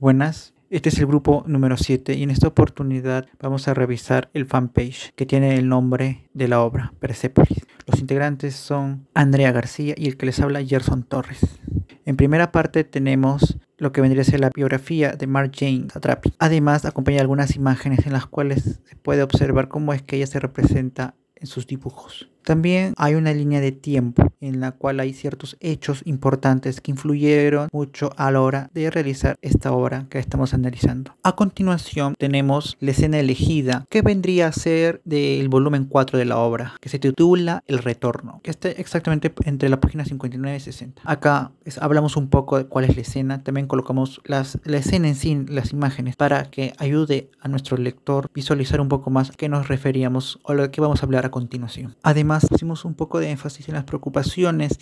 Buenas, este es el grupo número 7 y en esta oportunidad vamos a revisar el fanpage que tiene el nombre de la obra, Persepolis. Los integrantes son Andrea García y el que les habla, Gerson Torres. En primera parte tenemos lo que vendría a ser la biografía de Mary Jane Satrapi. Además, acompaña algunas imágenes en las cuales se puede observar cómo es que ella se representa en sus dibujos. También hay una línea de tiempo en la cual hay ciertos hechos importantes que influyeron mucho a la hora de realizar esta obra que estamos analizando. A continuación tenemos la escena elegida que vendría a ser del volumen 4 de la obra, que se titula El Retorno, que está exactamente entre la página 59 y 60. Acá hablamos un poco de cuál es la escena, también colocamos la escena en sí, las imágenes, para que ayude a nuestro lector visualizar un poco más a qué nos referíamos o lo que vamos a hablar a continuación. Además, hicimos un poco de énfasis en las preocupaciones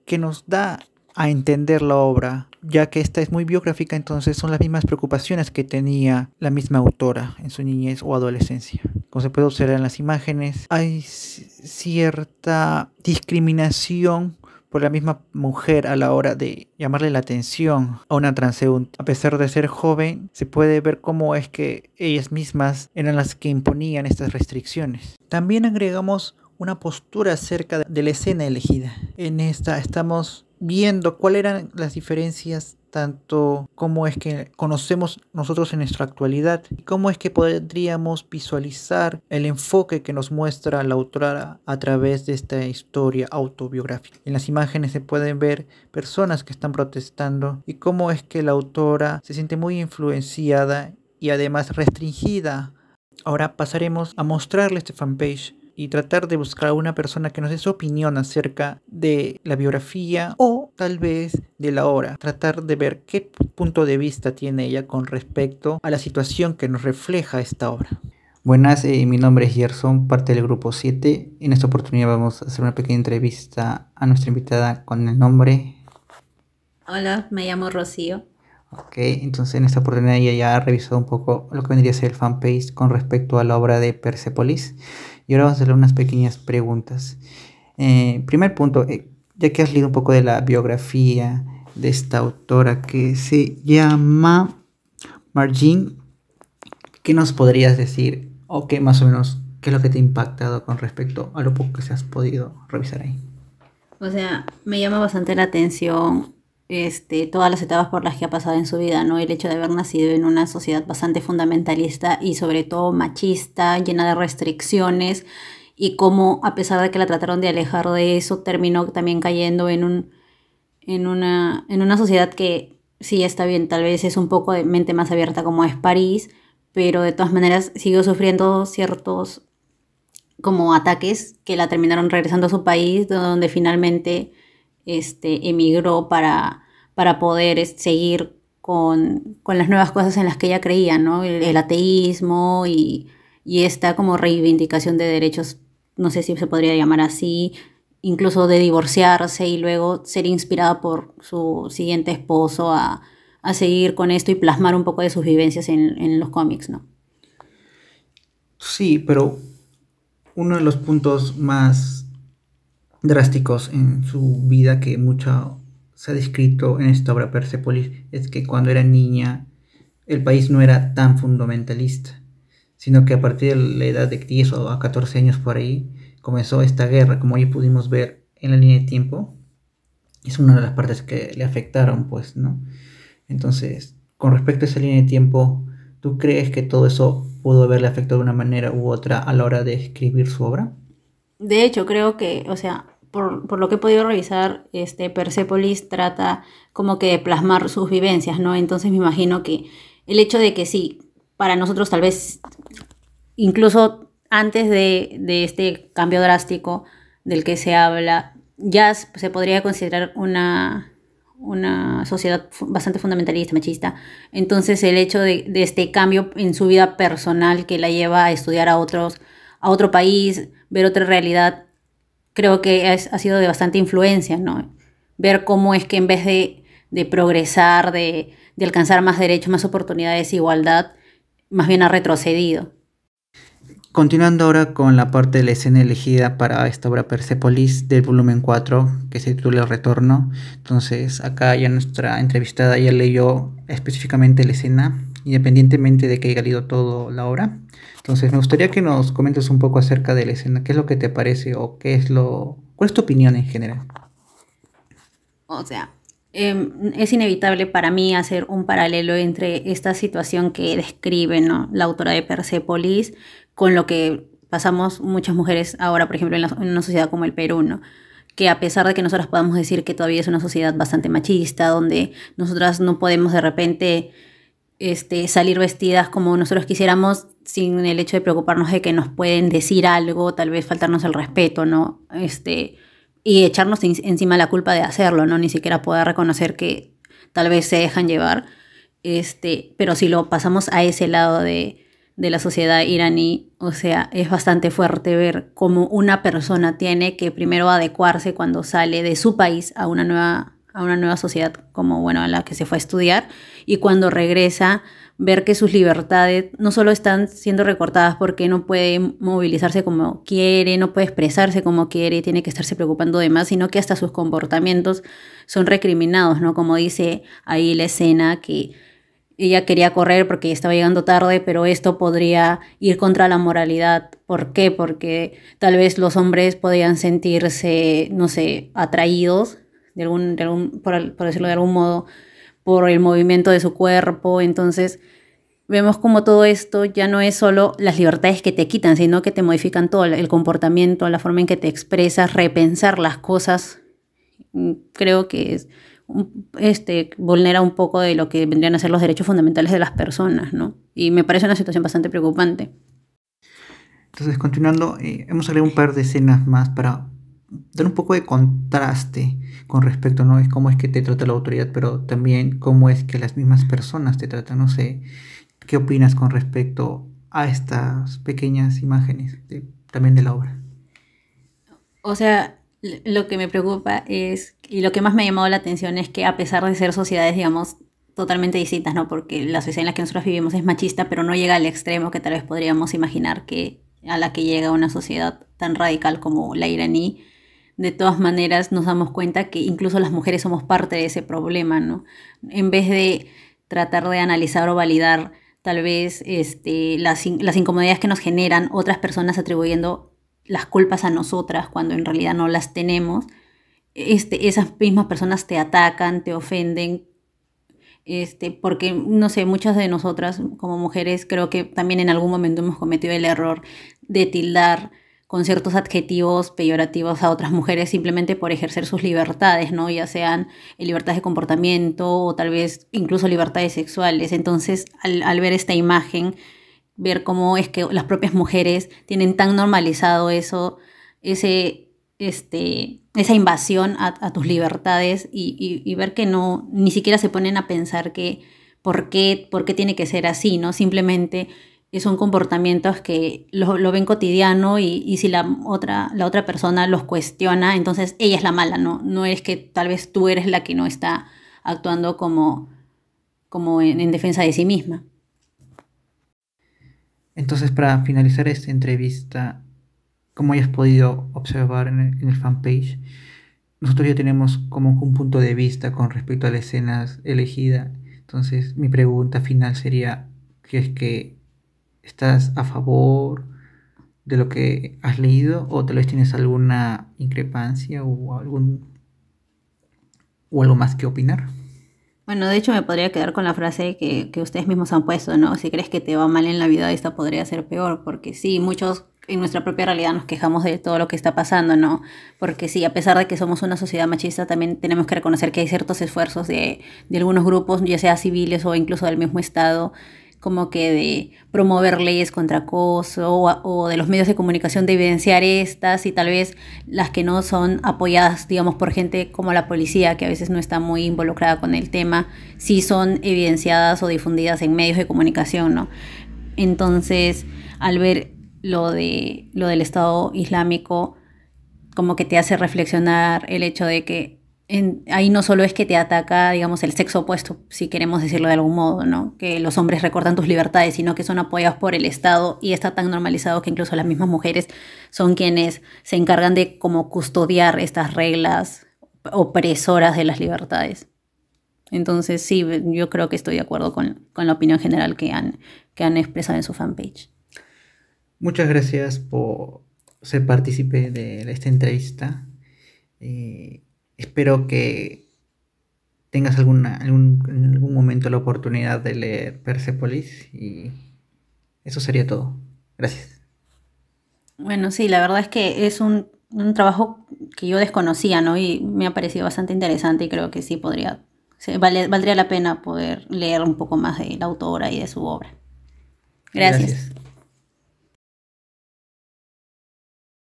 que nos da a entender la obra, ya que esta es muy biográfica, entonces son las mismas preocupaciones que tenía la misma autora en su niñez o adolescencia. Como se puede observar en las imágenes, hay cierta discriminación por la misma mujer a la hora de llamarle la atención a una transeúnte. A pesar de ser joven, se puede ver cómo es que ellas mismas eran las que imponían estas restricciones. También agregamos una postura acerca de la escena elegida. En esta estamos viendo cuáles eran las diferencias, tanto cómo es que conocemos nosotros en nuestra actualidad y cómo es que podríamos visualizar el enfoque que nos muestra la autora a través de esta historia autobiográfica. En las imágenes se pueden ver personas que están protestando y cómo es que la autora se siente muy influenciada y además restringida. Ahora pasaremos a mostrarle este fanpage y tratar de buscar a una persona que nos dé su opinión acerca de la biografía o tal vez de la obra. Tratar de ver qué punto de vista tiene ella con respecto a la situación que nos refleja esta obra. Buenas, mi nombre es Gerson, parte del grupo 7. En esta oportunidad vamos a hacer una pequeña entrevista a nuestra invitada con el nombre. Hola, me llamo Rocío. Ok, entonces en esta oportunidad ella ya ha revisado un poco lo que vendría a ser el fanpage con respecto a la obra de Persepolis. Y ahora vamos a hacerle unas pequeñas preguntas. Primer punto, ya que has leído un poco de la biografía de esta autora que se llama Mary Jane, ¿qué nos podrías decir o qué más o menos, qué es lo que te ha impactado con respecto a lo poco que se has podido revisar ahí? O sea, me llama bastante la atención todas las etapas por las que ha pasado en su vida, ¿no? El hecho de haber nacido en una sociedad bastante fundamentalista y sobre todo machista, llena de restricciones, y cómo, a pesar de que la trataron de alejar de eso, terminó también cayendo en una sociedad que sí está bien, tal vez es un poco de mente más abierta como es París, pero de todas maneras siguió sufriendo ciertos como ataques que la terminaron regresando a su país, donde finalmente emigró para poder seguir con las nuevas cosas en las que ella creía, ¿no? El ateísmo y esta como reivindicación de derechos, no sé si se podría llamar así, incluso de divorciarse y luego ser inspirada por su siguiente esposo a seguir con esto y plasmar un poco de sus vivencias en los cómics, ¿no? Sí, pero uno de los puntos más drásticos en su vida que mucho se ha descrito en esta obra Persepolis es que cuando era niña el país no era tan fundamentalista, sino que a partir de la edad de 10 o a 14 años por ahí comenzó esta guerra, como ya pudimos ver en la línea de tiempo. Es una de las partes que le afectaron, pues, ¿no? Entonces, con respecto a esa línea de tiempo, ¿tú crees que todo eso pudo haberle afectado de una manera u otra a la hora de escribir su obra? De hecho, creo que, o sea, por lo que he podido revisar, Persepolis trata como que de plasmar sus vivencias, ¿no? Entonces me imagino que el hecho de que sí, para nosotros tal vez, incluso antes de este cambio drástico del que se habla, ya se podría considerar una sociedad bastante fundamentalista, machista. Entonces el hecho de este cambio en su vida personal que la lleva a estudiar a otro país, ver otra realidad, creo que ha sido de bastante influencia, ¿no? Ver cómo es que en vez de progresar, de alcanzar más derechos, más oportunidades, igualdad, más bien ha retrocedido. Continuando ahora con la parte de la escena elegida para esta obra Persepolis del volumen 4, que se titula El Retorno. Entonces, acá ya nuestra entrevistada ya leyó específicamente la escena, independientemente de que haya leído toda la obra. Entonces, me gustaría que nos comentes un poco acerca de la escena, qué es lo que te parece o cuál es tu opinión en general. O sea, es inevitable para mí hacer un paralelo entre esta situación que describe, ¿no?, la autora de Persépolis con lo que pasamos muchas mujeres ahora, por ejemplo, en una sociedad como el Perú, ¿no? Que a pesar de que nosotras podamos decir que todavía es una sociedad bastante machista, donde nosotras no podemos de repente salir vestidas como nosotros quisiéramos, sin el hecho de preocuparnos de que nos pueden decir algo, tal vez faltarnos el respeto, ¿no? Y echarnos encima la culpa de hacerlo, ¿no? Ni siquiera poder reconocer que tal vez se dejan llevar. Pero si lo pasamos a ese lado de la sociedad iraní, o sea, es bastante fuerte ver cómo una persona tiene que primero adecuarse cuando sale de su país a una nueva sociedad, como, bueno, a la que se fue a estudiar, y cuando regresa, ver que sus libertades no solo están siendo recortadas porque no puede movilizarse como quiere, no puede expresarse como quiere, tiene que estarse preocupando de más, sino que hasta sus comportamientos son recriminados, ¿no? Como dice ahí la escena, que ella quería correr porque estaba llegando tarde, pero esto podría ir contra la moralidad. ¿Por qué? Porque tal vez los hombres podían sentirse, no sé, atraídos por decirlo de algún modo, por el movimiento de su cuerpo. Entonces vemos como todo esto ya no es solo las libertades que te quitan, sino que te modifican todo, el comportamiento, la forma en que te expresas, repensar las cosas. Creo que vulnera un poco de lo que vendrían a ser los derechos fundamentales de las personas, ¿no? Y me parece una situación bastante preocupante. Entonces, continuando, hemos agregado un par de escenas más para dar un poco de contraste con respecto, ¿no?, es cómo es que te trata la autoridad, pero también cómo es que las mismas personas te tratan. No sé, ¿qué opinas con respecto a estas pequeñas imágenes también de la obra? O sea, lo que me preocupa es, y lo que más me ha llamado la atención es que a pesar de ser sociedades, digamos, totalmente distintas, ¿no? Porque la sociedad en la que nosotros vivimos es machista, pero no llega al extremo que tal vez podríamos imaginar a la que llega una sociedad tan radical como la iraní. De todas maneras nos damos cuenta que incluso las mujeres somos parte de ese problema, ¿no? En vez de tratar de analizar o validar tal vez las incomodidades que nos generan otras personas atribuyendo las culpas a nosotras cuando en realidad no las tenemos, esas mismas personas te atacan, te ofenden, porque, no sé, muchas de nosotras como mujeres creo que también en algún momento hemos cometido el error de tildar con ciertos adjetivos peyorativos a otras mujeres simplemente por ejercer sus libertades, ¿no? Ya sean libertades de comportamiento o tal vez incluso libertades sexuales. Entonces, al ver esta imagen, ver cómo es que las propias mujeres tienen tan normalizado eso, esa invasión a tus libertades y ver que no, ni siquiera se ponen a pensar que por qué tiene que ser así, ¿no? Simplemente son comportamientos que lo ven cotidiano y si la otra persona los cuestiona, entonces ella es la mala, ¿no? No es que tal vez tú eres la que no está actuando como en defensa de sí misma. Entonces, para finalizar esta entrevista, como hayas podido observar en el fanpage, nosotros ya tenemos como un punto de vista con respecto a las escenas elegidas. Entonces, mi pregunta final sería, ¿qué es que estás a favor de lo que has leído o tal vez tienes alguna increpancia o algo más que opinar? Bueno, de hecho me podría quedar con la frase que ustedes mismos han puesto, ¿no? Si crees que te va mal en la vida, esta podría ser peor, porque sí, muchos en nuestra propia realidad nos quejamos de todo lo que está pasando, ¿no? Porque sí, a pesar de que somos una sociedad machista, también tenemos que reconocer que hay ciertos esfuerzos de algunos grupos, ya sea civiles o incluso del mismo Estado, como que de promover leyes contra acoso o de los medios de comunicación de evidenciar estas y tal vez las que no son apoyadas, digamos, por gente como la policía, que a veces no está muy involucrada con el tema, sí son evidenciadas o difundidas en medios de comunicación, ¿no? Entonces, al ver lo del Estado Islámico, como que te hace reflexionar el hecho de que ahí no solo es que te ataca, digamos, el sexo opuesto, si queremos decirlo de algún modo, ¿no? Que los hombres recortan tus libertades, sino que son apoyados por el Estado y está tan normalizado que incluso las mismas mujeres son quienes se encargan de como custodiar estas reglas opresoras de las libertades. Entonces sí, yo creo que estoy de acuerdo con la opinión general que han expresado en su fanpage. Muchas gracias por ser partícipe de esta entrevista. Espero que tengas en algún momento la oportunidad de leer Persepolis y eso sería todo. Gracias. Bueno, sí, la verdad es que es un trabajo que yo desconocía, ¿no? Y me ha parecido bastante interesante y creo que sí valdría la pena poder leer un poco más de la autora y de su obra. Gracias.